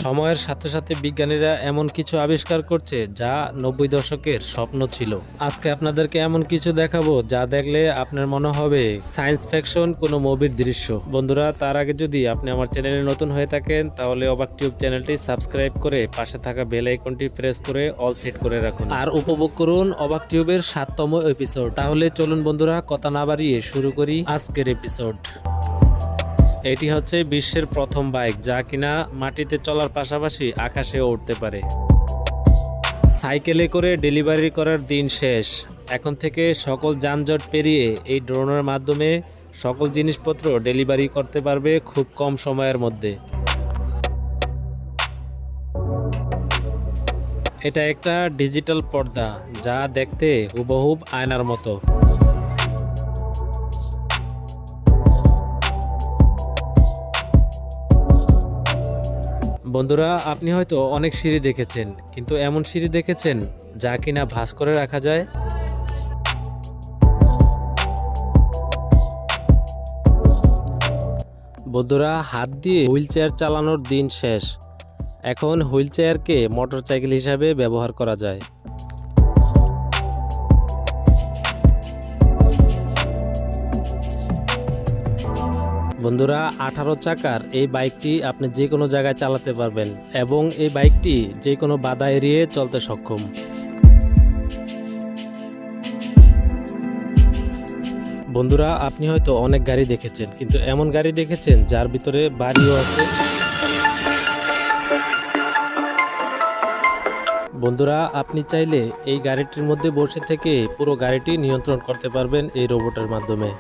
সময়ের সাথে সাথে বিজ্ঞানীরা এমন কিছু আবিষ্কার করছে যা 90 দশকের স্বপ্ন ছিল। আজকে আপনাদেরকে এমন কিছু দেখাবো যা দেখলে আপনার মনে হবে সায়েন্স ফিকশন কোনো মুভির দৃশ্য। বন্ধুরা, তার আগে যদি আপনি আমার চ্যানেলে নতুন হয়ে থাকেন তাহলে অবাক টিউব চ্যানেলটি সাবস্ক্রাইব করে পাশে থাকা বেল আইকনটি প্রেস করে অল সেট করে রাখুন আর উপভোগ করুন অবাক টিউবের 7তম এপিসোড। তাহলে চলুন বন্ধুরা, কথা না বাড়িয়ে শুরু করি আজকের এপিসোড। এটি হচ্ছে বিশ্বের প্রথম বাইক যা কিনা মাটিতে চলার পাশাপাশি আকাশেও উঠতে পারে। সাইকেলে করে ডেলিভারি করার দিন শেষ। এখন থেকে সকল যানজট পেরিয়ে এই ড্রোনের মাধ্যমে সকল জিনিসপত্র ডেলিভারি করতে পারবে খুব কম সময়ের মধ্যে। এটা একটা ডিজিটাল পর্দা যা দেখতে হুবহুব আয়নার মতো। বন্ধুরা, আপনি হয়তো অনেক সিঁড়ি দেখেছেন, কিন্তু এমন সিঁড়ি দেখেছেন যা কিনা ভাঁজ করে রাখা যায়? বন্ধুরা, হাত দিয়ে হুইল চেয়ার চালানোর দিন শেষ। এখন হুইল চেয়ারকে মোটরসাইকেল হিসাবে ব্যবহার করা যায়। বন্ধুরা, 18 চাকার এই বাইকটি আপনি যে কোনো জায়গায় চালাতে পারবেন এবং এই বাইকটি যে কোনো বাধা এড়িয়ে চলতে সক্ষম। বন্ধুরা, আপনি হয়তো অনেক গাড়ি দেখেছেন, কিন্তু এমন গাড়ি দেখেছেন যার ভিতরে বাড়িও আছে? বন্ধুরা, আপনি চাইলে এই গাড়িটির মধ্যে বসে থেকে পুরো গাড়িটি নিয়ন্ত্রণ করতে পারবেন এই রোবটের মাধ্যমে।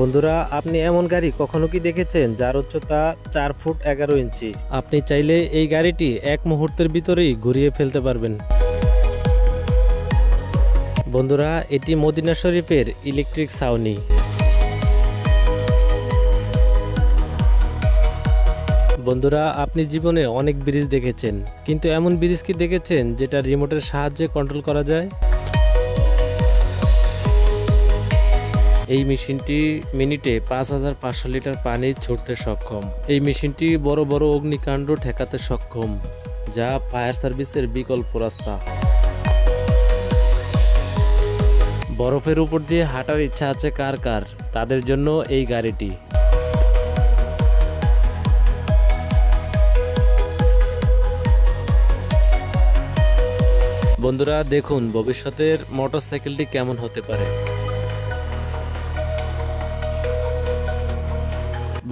বন্ধুরা, আপনি এমন গাড়ি কখনো কি দেখেছেন যার উচ্চতা 4 ফুট 11 ইঞ্চি? আপনি চাইলে এই গাড়িটি এক মুহূর্তের ভিতরেই ঘুরিয়ে ফেলতে পারবেন। বন্ধুরা, এটি মদিনা শরীফের ইলেকট্রিক ছাউনি। বন্ধুরা, আপনি জীবনে অনেক ব্রিজ দেখেছেন, কিন্তু এমন ব্রিজ কি দেখেছেন যেটা রিমোটের সাহায্যে কন্ট্রোল করা যায়? এই মেশিনটি মিনিটে 5500 লিটার পানি ছুটতে সক্ষম। এই মেশিনটি বড় বড় অগ্নিকাণ্ড ঠেকাতে সক্ষম, যা ফায়ার সার্ভিসের বিকল্প রাস্তা। বরফের উপর দিয়ে হাঁটার ইচ্ছা আছে কার কার? তাদের জন্য এই গাড়িটি। বন্ধুরা, দেখুন ভবিষ্যতের মোটরসাইকেলটি কেমন হতে পারে।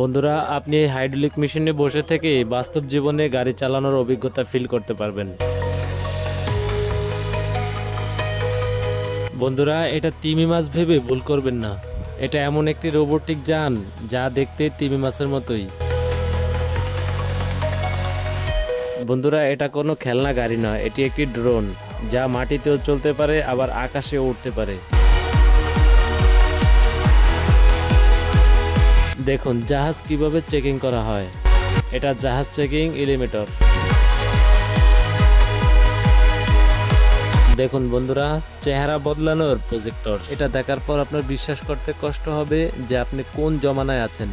বন্ধুরা, আপনি এই হাইড্রোলিক মেশিনে বসে থেকে বাস্তব জীবনে গাড়ি চালানোর অভিজ্ঞতা ফিল করতে পারবেন। বন্ধুরা, এটা তিমি মাছ ভেবে ভুল করবেন না। এটা এমন একটি রোবোটিক যান যা দেখতে তিমি মাছের মতোই। বন্ধুরা, এটা কোনো খেলনা গাড়ি নয়, এটি একটি ড্রোন যা মাটিতেও চলতে পারে আবার আকাশেও উঠতে পারে। দেখুন জাহাজ কিভাবে চেকিং করা হয়। এটা জাহাজ চেকিং এলিভেটর। দেখুন বন্ধুরা, চেহারা বদলানোর প্রজেক্টর। এটা দেখার পর আপনার বিশ্বাস করতে কষ্ট হবে যে আপনি কোন জমানায় আছেন।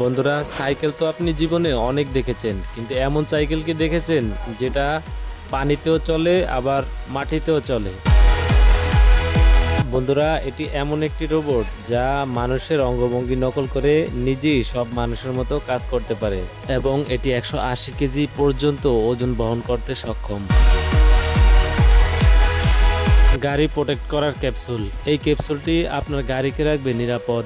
বন্ধুরা, সাইকেল তো আপনি জীবনে অনেক দেখেছেন, কিন্তু এমন সাইকেল কি দেখেছেন যেটা পানিতেও চলে আবার মাটিতেও চলে? বন্ধুরা, এটি এমন একটি রোবট যা মানুষের অঙ্গভঙ্গি নকল করে নিজেই সব মানুষের মতো কাজ করতে পারে এবং এটি 180 কেজি পর্যন্ত ওজন বহন করতে সক্ষম। গাড়ি প্রোটেক্ট করার ক্যাপসুল। এই ক্যাপসুলটি আপনার গাড়িকে রাখবে নিরাপদ।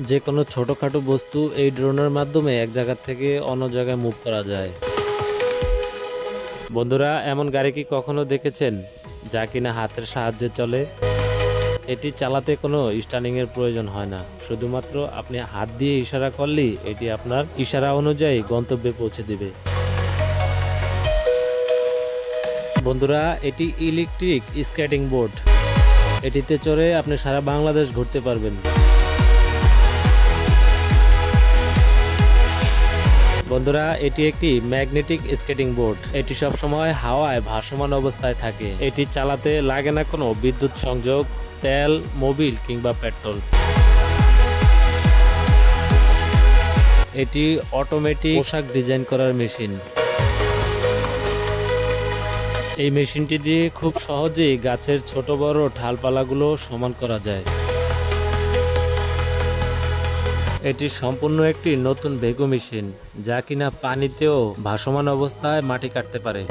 যে কোনো ছোটখাটো বস্তু এই ড্রোনের মাধ্যমে এক জায়গা থেকে অন্য জায়গায় মুভ করা যায়। বন্ধুরা, এমন গাড়ি কি কখনো দেখেছেন যা কিনা হাতের সাহায্যে চলে? এটি চালাতে কোনো স্টার্নিং এর প্রয়োজন হয় না, শুধুমাত্র আপনি হাত দিয়ে ইশারা করলেই এটি আপনার ইশারা অনুযায়ী গন্তব্যে পৌঁছে দিবে। বন্ধুরা, এটি ইলেকট্রিক স্কেটিং বোর্ড। এটিতে চড়ে আপনি সারা বাংলাদেশ ঘুরতে পারবেন। বন্ধুরা, এটি একটি ম্যাগনেটিক স্কেটিং বোর্ড। এটি সবসময় হাওয়ায় ভাসমান অবস্থায় থাকে। এটি চালাতে লাগে না কোনো বিদ্যুৎ সংযোগ, তেল, মোবিল কিংবা পেট্রোল। এটি অটোমেটিক পোশাক ডিজাইন করার মেশিন। এই মেশিনটি দিয়ে খুব সহজেই গাছের ছোট বড় ঢালপালাগুলো সমান করা যায়। এটি সম্পূর্ণ একটি নতুন ভেগু মেশিন, যা কিনা পানিতেও ভাসমান অবস্থায় মাটি কাটতে পারে।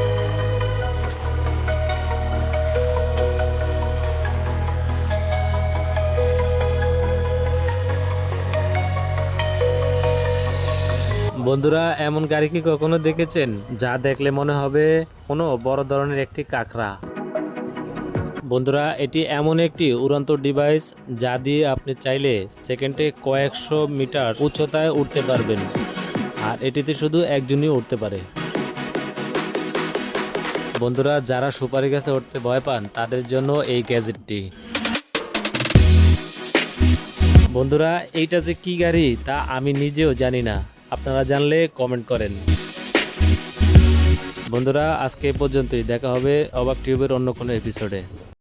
বন্ধুরা, এমন গাড়ি কি কখনো দেখেছেন যা দেখলে মনে হবে কোনো বড় ধরনের একটি কাঁকড়া? বন্ধুরা, এটি এমন একটি উড়ন্ত ডিভাইস যা দিয়ে আপনি চাইলে সেকেন্ডে কয়েকশো মিটার উচ্চতায় উঠতে পারবেন। আর এটিতে শুধু একজনই উঠতে পারে। বন্ধুরা, যারা সুপারি গাছে উঠতে ভয় পান তাদের জন্য এই গ্যাজেটটি। বন্ধুরা, এইটা যে কি গাড়ি তা আমি নিজেও জানি না। আপনারা জানলে কমেন্ট করেন। বন্ধুরা, আজকে এ পর্যন্তই। দেখা হবে অবাক টিউবের অন্য কোনো এপিসোডে।